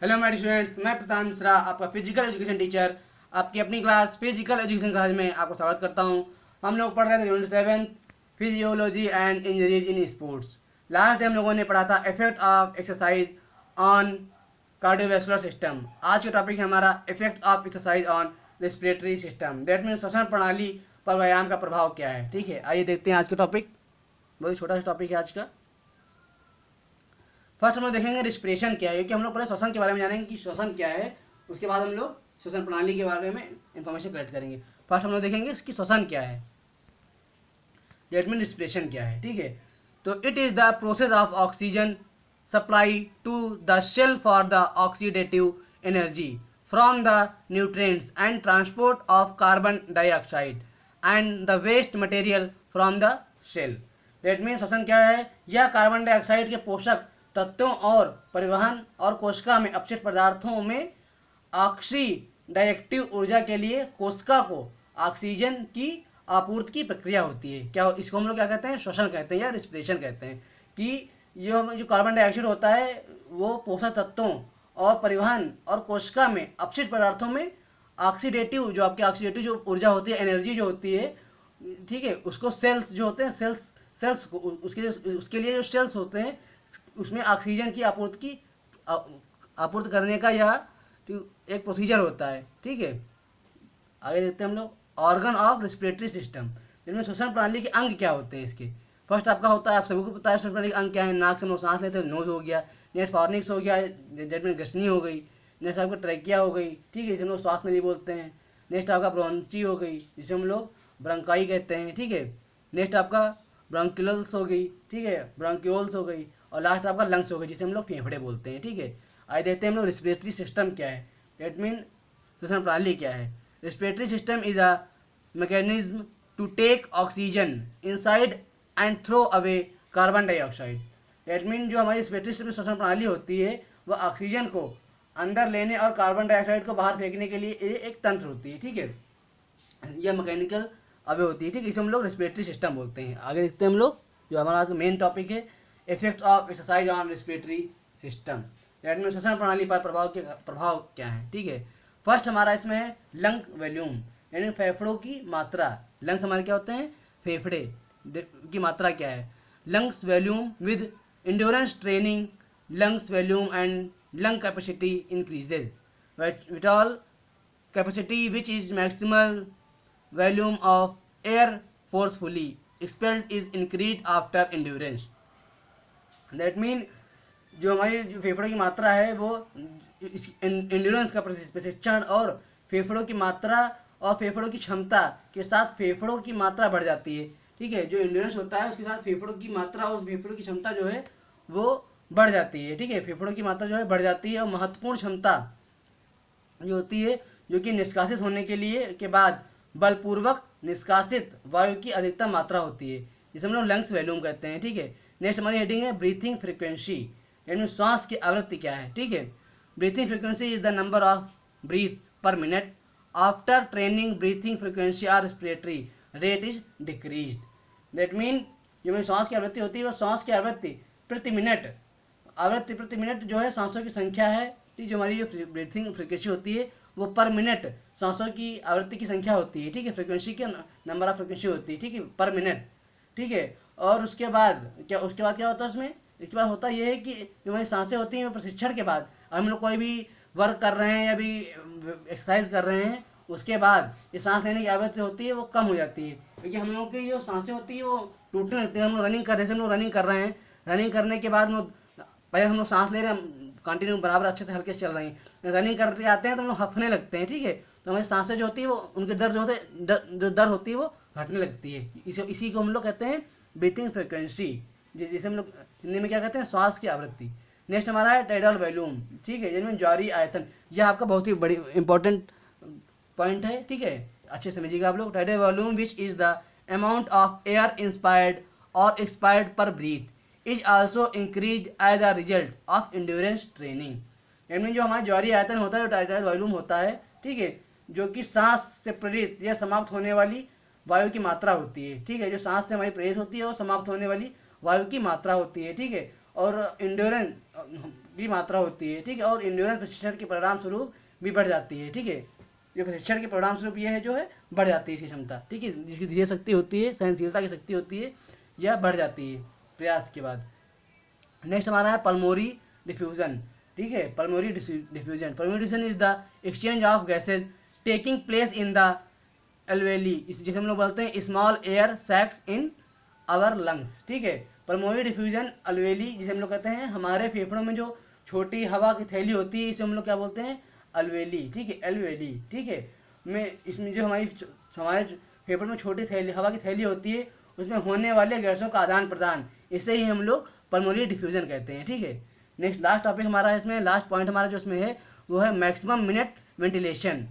Hello मेरे students, मैं प्रशांत मिश्रा, आपका फिजिकल एजुकेशन टीचर, आपकी अपनी क्लास फिजिकल एजुकेशन क्लास में आपको स्वागत करता हूं। हम लोग पढ़ रहे थे unit 7 physiology and injuries in sports. Last day हम लोगों ने पढ़ा था effect of exercise on cardiovascular system. आज का टॉपिक है हमारा effect of exercise on respiratory system, that mean श्वसन प्रणाली पर व्यायाम का प्रभाव क्या है। ठीक है, आइए देखते हैं आज का टॉपिक। बहुत ही छोटा सा टॉपिक है आज का। फर्स्ट हम लोग देखेंगे रिस्पिरेशन क्या है, क्योंकि हम लोग पहले श्वसन के बारे में जानेंगे कि श्वसन क्या है, उसके बाद हम लोग श्वसन प्रणाली के बारे में इंफॉर्मेशन कलेक्ट करेंगे। फर्स्ट हम लोग देखेंगे इसकी श्वसन क्या है, दैट मीन रिस्पिरेशन क्या है। ठीक है, तो it is the process of oxygen supply to the cell for the oxidative energy from the nutrients and transport of carbon dioxide and the waste material from the cell. That mean श्वसन क्या है, यह carbon dioxide के पोषक तत्वों और परिवहन और कोशिका में अपशिष्ट पदार्थों में ऑक्सीडाइरेक्टिव ऊर्जा के लिए कोशिका को ऑक्सीजन की आपूर्ति की प्रक्रिया होती है। क्या इसको हम लोग क्या कहते हैं, श्वसन कहते हैं या रिस्पिरेशन कहते हैं। कि जो कार्बन डाइऑक्साइड होता है वो पोषक तत्वों और परिवहन और कोशिका में अपशिष्ट पदार्थों में ऑक्सीडेटिव, जो आपकी ऑक्सीडेटिव जो ऊर्जा होती है, एनर्जी जो होती है, ठीक है, उसको सेल्स जो होते हैं, सेल्स को उसके लिए जो सेल्स होते हैं उसमें ऑक्सीजन की आपूर्ति करने का यह एक प्रोसीजर होता है। ठीक है, आगे देखते हैं हम लोग ऑर्गन ऑफ रेस्पिरेटरी सिस्टम, जिनमें श्वसन प्रणाली के अंग क्या होते हैं। इसके फर्स्ट आपका होता है, आप सभी को पता है श्वसन प्रणाली के अंग क्या है। नाक से हम लोग सांस लेते हैं, नोज हो गया, नेक्स्ट फॉर्निक्स हो गया, जेट में गसनी हो गई, नेक्स्ट आपका ट्रैकिया हो गई, ठीक है, जिसे हम लोग श्वास नली बोलते हैं। नेक्स्ट आपका ब्रोंची हो गई, जिसे हम लोग ब्रंकाई कहते हैं। ठीक है, नेक्स्ट आपका ब्रोंकियल्स हो गई, ठीक है, ब्रोंक्यूल्स हो गई, और लास्ट आपका लंग्स हो गए, जिसे हम लोग फेफड़े बोलते हैं। ठीक है, आइए देखते हैं हम लोग रेस्पिरेटरी सिस्टम क्या है, दैट मीन श्वसन प्रणाली क्या है। Respiratory system is a mechanism to take oxygen inside and throw away carbon dioxide. That mean जो हमारी रेस्पिरेटरी सिस्टम श्वसन प्रणाली होती है वह ऑक्सीजन को अंदर लेने और कार्बन डाइऑक्साइड को बाहर फेंकने के लिए एक तंत्र होती है। ठीक है, यह मैकेनिकल अवे होती है। ठीक है, इसे हम लोग रेस्पिरेटरी सिस्टम बोलते हैं। आगे देखते हैं हम लोग जो हमारा आज का मेन टॉपिक है, effect of exercise on respiratory system, that mean श्वसन प्रणाली पर प्रभाव क्या है। ठीक है, फर्स्ट हमारा इसमें है लंग वॉल्यूम, यानी फेफड़ों की मात्रा। लंग्स हमारे क्या होते हैं, फेफड़े की मात्रा क्या है। Lungs volume with endurance training, lungs volume and lung capacity increases. Vital capacity which is maximal volume of air forcefully expelled is increase after endurance. That mean जो हमारी जो फेफड़ों की मात्रा है वो इंड्योरेंस का प्रशिक्षण और फेफड़ों की मात्रा और फेफड़ों की क्षमता के साथ फेफड़ों की मात्रा बढ़ जाती है। ठीक है, जो इंड्योरेंस होता है उसके साथ फेफड़ों की मात्रा और फेफड़ों की क्षमता जो है वो बढ़ जाती है। ठीक है, फेफड़ों की मात्रा जो है बढ़ जाती है, और महत्वपूर्ण क्षमता जो होती है जो कि निष्कासित होने के लिए के बाद बलपूर्वक निष्कासित वायु की अधिकतम मात्रा होती है, जिसे हम लोग लंग्स वॉल्यूम कहते हैं। ठीक है, नेक्स्ट हमारी हेडिंग है ब्रीथिंग फ्रीक्वेंसी, यानी श्वास की आवृत्ति क्या है। ठीक है, breathing frequency is the number of breath per minute after training. Breathing frequency और respiratory rate is decrease. That mean जो मेरी श्वास की आवृत्ति होती है वह श्वास की आवृत्ति प्रति मिनट जो है सांसों की संख्या है। ठीक, जो हमारी जो ब्रीथिंग फ्रीक्वेंसी होती है वो पर मिनट सांसों की आवृत्ति की संख्या होती है। ठीक है, फ्रीक्वेंसी के नंबर ऑफ फ्रीक्वेंसी होती है, ठीक है, पर मिनट। ठीक है, और उसके बाद क्या होता है उसमें, इसके बाद होता यह है कि जो हमारी सांसें होती हैं वो प्रशिक्षण के बाद, हम लोग कोई भी वर्क कर रहे हैं या भी एक्सरसाइज कर रहे हैं, उसके बाद ये सांस लेने की आवृत्ति होती है वो कम हो जाती है, क्योंकि हम लोग की जो सांसें होती है वो टूटने लगती है। हम लोग रनिंग कर रहे हैं, हम लोग रनिंग कर रहे हैं, रनिंग करने के बाद पहले हम लोग सांस ले रहे हैं कंटिन्यू बराबर अच्छे से हल्के से चल रहे हैं, रनिंग करते आते हैं तो हम लोग हफने लगते हैं। ठीक है, तो हमारी सांसें जो होती है वो उनके दर्द जो होते हैं जो दर्द होती है वो घटने लगती है। इसी को हम लोग कहते हैं ब्रीथिंग फ्रीक्वेंसी, जिसे हम लोग हिंदी में क्या कहते हैं, श्वास की आवृत्ति। नेक्स्ट हमारा है टाइडल वॉल्यूम। ठीक है, जिनमें ज्वारीय आयतन, यह आपका बहुत ही बड़ी इंपॉर्टेंट पॉइंट है। ठीक है, अच्छे समझिएगा आप लोग। Tidal volume which is the amount of air inspired और expired per breath is also increase as a result of endurance training. यानी जो हमारा ज्वारीय आयतन होता है, जो टाइडल वॉल्यूम होता है, ठीक है, जो कि सांस से प्रेरित या समाप्त होने वाली वायु की मात्रा होती है। ठीक है, जो सांस से हमारी प्रेरित होती है और समाप्त होने वाली वायु की मात्रा होती है। ठीक है, और इंड्योरेंस की मात्रा होती है, ठीक है, और इंड्योरेंस प्रशिक्षण के परिणाम स्वरूप भी बढ़ जाती है, ठीक है। ये प्रशिक्षण के परिणाम स्वरूप ये है जो है बढ़ जाती है इसकी क्षमता, ठीक है, जिसकी धीरे शक्ति होती है, सहनशीलता की शक्ति होती है, यह बढ़ जाती है प्रयास के बाद। नेक्स्ट हमारा है पल्मोनरी डिफ्यूजन, ठीक है, pulmonary diffusion. Pulmonary diffusion is the exchange of gases taking place in the alveoli, जिसे हम लोग बोलते हैं small air sacs in our lungs, ठीक है। पल्मोनरी डिफ्यूजन अल्वेली जिसे हम लोग कहते हैं हमारे फेफड़ों में जो छोटी हवा की थैली होती है, इसे हम लोग क्या बोलते हैं, अल्वेली, ठीक है, एल्वेली, ठीक है। में इसमें जो हमारे फेफड़ों में छोटी थैली हवा की थैली होती है, उसमें होने वाले गैसों का आदान प्रदान, इसे ही हम लोग पल्मोनरी डिफ्यूजन कहते हैं, ठीक है। नेक्स्ट लास्ट टॉपिक हमारा है इसमें, लास्ट पॉइंट हमारा जो इसमें है वो है maximum minute ventilation.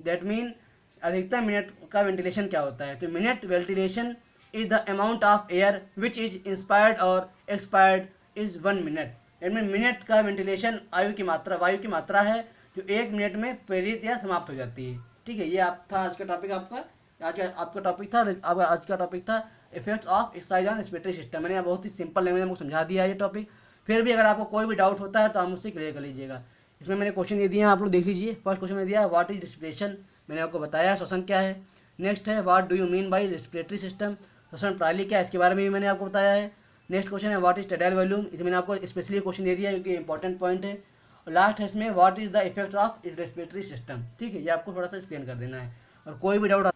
That mean अधिकतम मिनट का वेंटिलेशन क्या होता है। तो minute ventilation is the amount of air which is inspired और एक्सपायर्ड इज 1 मिनट। इनमें मिनट का वेंटिलेशन वायु की मात्रा है जो 1 मिनट में प्रेरित या समाप्त हो जाती है, ठीक है। ये आप था आज का टॉपिक, आपका टॉपिक था effects of exercise on respiratory system. मैंने बहुत ही सिंपल लैंग्वेज में समझा दिया है ये टॉपिक। फिर भी अगर आपको कोई भी डाउट होता है तो आप मुझसे क्लियर कर लीजिएगा। इसमें मैंने क्वेश्चन दे दिए हैं, आप लोग देख लीजिए। फर्स्ट क्वेश्चन में दिया है व्हाट इज रेस्पिरेशन, मैंने आपको बताया श्वसन क्या है। नेक्स्ट है what do you mean by respiratory system, श्वसन प्रणाली क्या है, इसके बारे में भी मैंने आपको बताया है। नेक्स्ट क्वेश्चन है व्हाट इज टेडाइल वॉल्यूम, इसमें मैंने आपको स्पेशली क्वेश्चन दे दिया है क्योंकि इंपॉर्टेंट पॉइंट है। और लास्ट है इसमें what is the effect of respiratory system, ठीक है, ये आपको थोड़ा सा एक्सप्लेन कर देना है। और कोई भी डाउट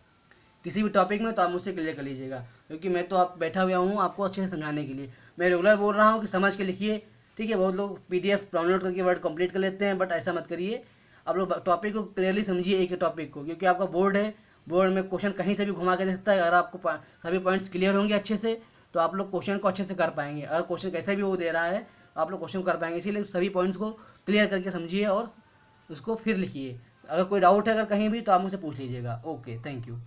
किसी भी टॉपिक में तो आप मुझसे क्लियर कर लीजिएगा, क्योंकि मैं तो आप बैठा हुआ हूँ आपको अच्छे से समझाने के लिए। मैं रेगुलर बोल रहा हूँ कि समझ के लिखिए, ठीक है। बहुत लोग PDF डाउनलोड करके वर्ड कंप्लीट कर लेते हैं, बट ऐसा मत करिए। आप लोग टॉपिक को क्लियरली समझिए, एक ही टॉपिक को, क्योंकि आपका बोर्ड है, बोर्ड में क्वेश्चन कहीं से भी घुमा के दे सकता है। अगर आपको सभी पॉइंट्स क्लियर होंगे अच्छे से तो आप लोग क्वेश्चन को अच्छे से कर पाएंगे। अगर क्वेश्चन कैसे भी वो दे रहा है आप लोग क्वेश्चन कर पाएंगे। इसीलिए सभी पॉइंट्स को क्लियर करके समझिए और उसको फिर लिखिए। अगर कोई डाउट है अगर कहीं भी तो आप मुझसे पूछ लीजिएगा। Okay, thank you.